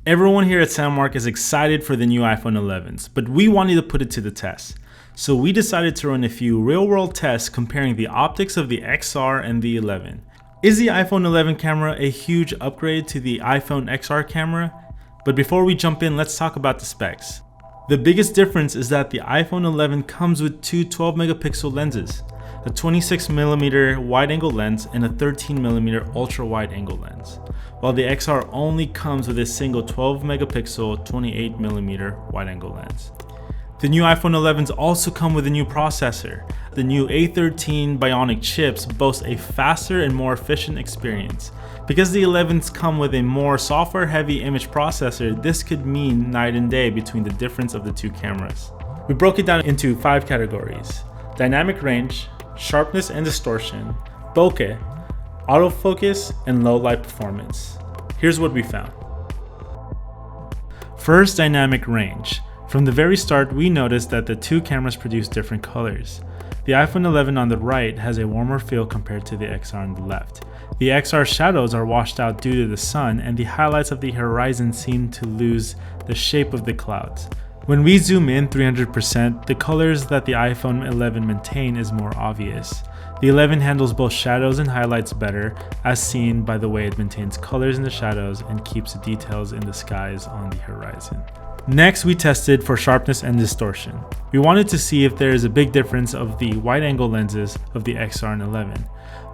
Everyone here at SANDMARC is excited for the new iPhone 11s, but we wanted to put it to the test. So we decided to run a few real-world tests comparing the optics of the XR and the 11. Is the iPhone 11 camera a huge upgrade to the iPhone XR camera? But before we jump in, let's talk about the specs. The biggest difference is that the iPhone 11 comes with two 12-megapixel lenses, a 26mm wide-angle lens and a 13mm ultra-wide-angle lens, while the XR only comes with a single 12-megapixel 28mm wide-angle lens. The new iPhone 11s also come with a new processor. The new A13 Bionic chips boast a faster and more efficient experience. Because the 11s come with a more software-heavy image processor, this could mean night and day between the difference of the two cameras. We broke it down into 5 categories: dynamic range, sharpness and distortion, bokeh, autofocus, and low light performance. Here's what we found. First, dynamic range. From the very start, we noticed that the two cameras produce different colors. The iPhone 11 on the right has a warmer feel compared to the XR on the left. The XR shadows are washed out due to the sun, and the highlights of the horizon seem to lose the shape of the clouds. When we zoom in 300%, the colors that the iPhone 11 maintain is more obvious. The 11 handles both shadows and highlights better, as seen by the way it maintains colors in the shadows and keeps the details in the skies on the horizon. Next, we tested for sharpness and distortion. We wanted to see if there is a big difference of the wide-angle lenses of the XR and 11.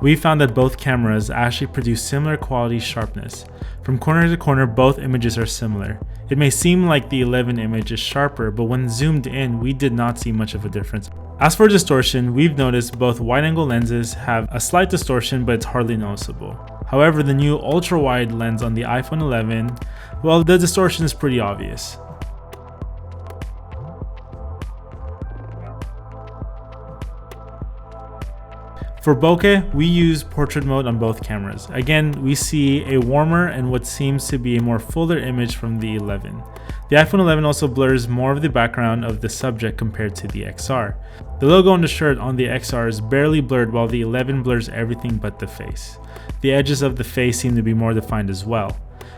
We found that both cameras actually produce similar quality sharpness. From corner to corner, both images are similar. It may seem like the 11 image is sharper, but when zoomed in, we did not see much of a difference. As for distortion, we've noticed both wide-angle lenses have a slight distortion, but it's hardly noticeable. However, the new ultra-wide lens on the iPhone 11, well, the distortion is pretty obvious. For bokeh, we use portrait mode on both cameras. Again, we see a warmer and what seems to be a more fuller image from the 11. The iPhone 11 also blurs more of the background of the subject compared to the XR. The logo on the shirt on the XR is barely blurred, while the 11 blurs everything but the face. The edges of the face seem to be more defined as well.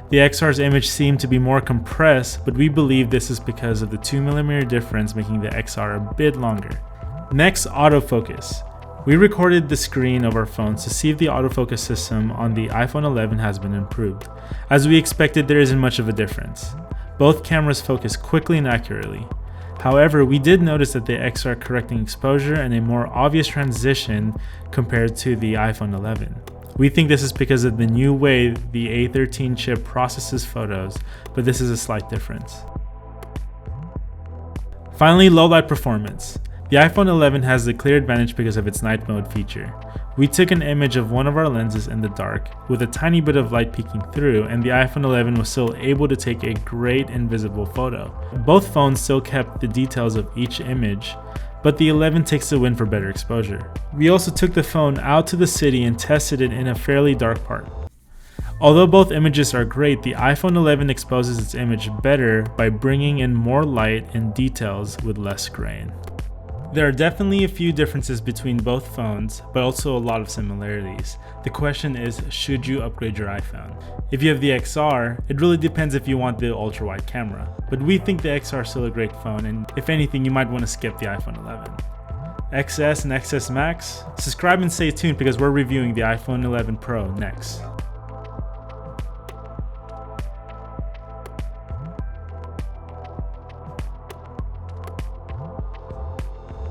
The XR's image seemed to be more compressed, but we believe this is because of the 2mm difference, making the XR a bit longer. Next, autofocus. We recorded the screen of our phones to see if the autofocus system on the iPhone 11 has been improved. As we expected, there isn't much of a difference. Both cameras focus quickly and accurately. However, we did notice that the XR correcting exposure and a more obvious transition compared to the iPhone 11. We think this is because of the new way the A13 chip processes photos, but this is a slight difference. Finally, low light performance. The iPhone 11 has the clear advantage because of its night mode feature. We took an image of one of our lenses in the dark with a tiny bit of light peeking through, and the iPhone 11 was still able to take a great invisible photo. Both phones still kept the details of each image, but the 11 takes the win for better exposure. We also took the phone out to the city and tested it in a fairly dark part. Although both images are great, the iPhone 11 exposes its image better by bringing in more light and details with less grain. There are definitely a few differences between both phones, but also a lot of similarities. The question is, should you upgrade your iPhone? If you have the XR, it really depends if you want the ultra-wide camera. But we think the XR is still a great phone, and if anything, you might want to skip the iPhone 11. XS and XS Max? Subscribe and stay tuned because we're reviewing the iPhone 11 Pro next.